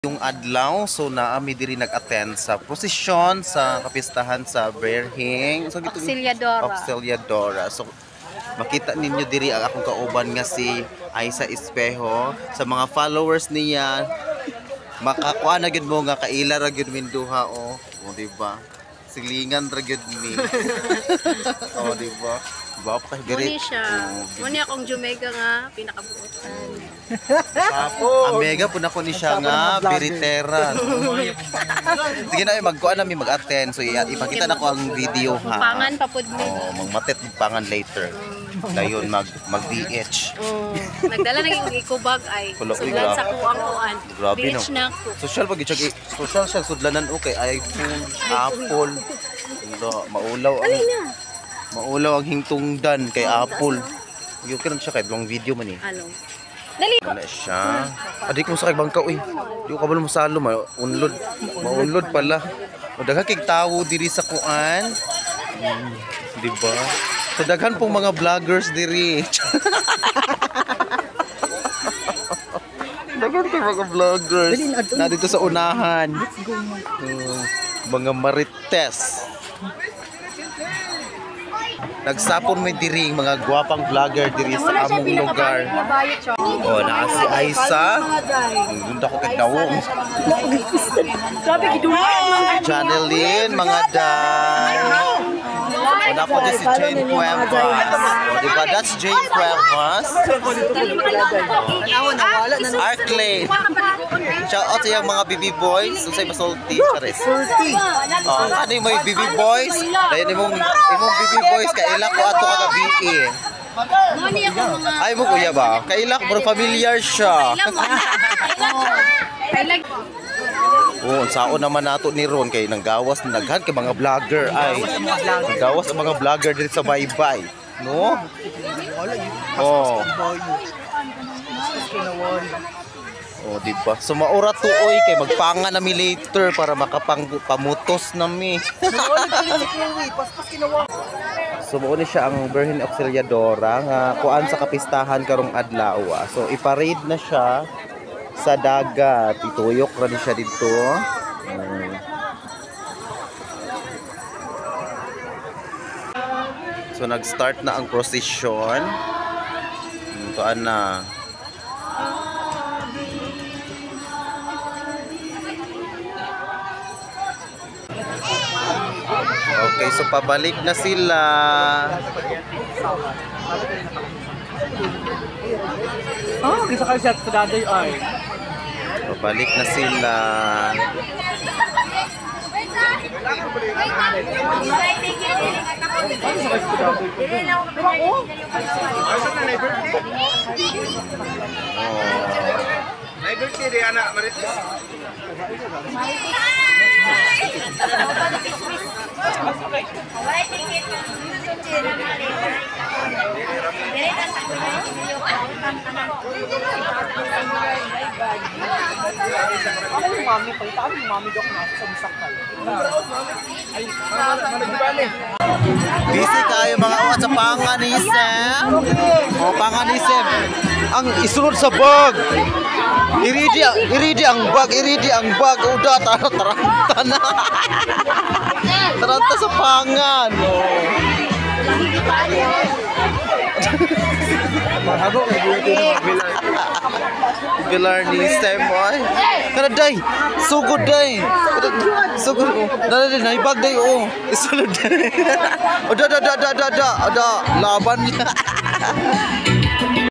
Yung adlaw, so naami diri nag-attend sa prosesyon sa kapistahan sa Berhing. So Auxiliadora. So makita ninyo diri ang akong kauban nga si Aisa Espejo. Sa mga followers niya, makakuha na gyud mo nga kaila ra gyud min duha o di ba? Silingan ra gyud mi. O di ba? Ba pa kay diri. Muni siya. Muni akong Jumega nga pinakabuotan. Amega po na ko ni siya nga biritera. Sige na magkuan na mi mag-attend. So ipakita na ko ang video ha. Pangan papud mi. Oh, magmatet pangan later. Dayon mag-BH. Nagdala nang ikubag ay sudlan sa kuang-kuan. Grabe no. BH na ko. Social pag social siya sudlanan okay iPhone, Apple. Maulaw ang maulaw ang hingtungdan kay Apple. Yung kiran siya kay long video man eh. Ano? Dali. Wala siya. Adi ko sa kay bangkaw eh. Di ko kabalo masalo maunlod. Maunlod pala. O daghan kay tawo diri sa kuan. Di ba? So daghan pong mga vloggers diri. Daghan kay mga vloggers na dito sa unahan. Mga marites. Nagsapon may diri mga gwapang vlogger diri sa among lugar. Oh, naa si Aisa. Gunda ko kay dawo. Janeline, mga day. Wala ko din si Jane Cuevas. O, diba? That's Jane Cuevas. Arklane. Shout out sa yung mga BB boys. Kung sa'yo masulti. Ano yung mga BB boys? Dahil yung BB boys, kailak ko ato kagabi eh. Ay mo kuya ba? Kailak, bro, familiar siya. Oo, saan naman nato ni Ron kay nanggawas na naghan kay mga vlogger ay. Nanggawas ang mga vlogger dito sa Baybay. No? Oh. Oh, di ba? So maura tuoy kay magpanga na mi later para makapangpamutos na mi. So mao ni siya ang Berhing Auxiliadora nga kuan sa kapistahan karong adlaw. So iparade na siya sa dagat. Ituyok ra ni siya dito. So nag-start na ang prosesyon. Tuan na. Okay, so pabalik na sila. Oh, bisa kali siya sa daday ay. Pabalik na sila. Busy kayo mga awat sa panganisem. O panganisem. Ang isunod sa bag. Iridi ang bag. Uda taranta na. Taranta sa pangan. Pilar ni Semoy. Kana day. Sugod day. Sugod. Dali naibag day oh. Isulod day. Oda laban niya.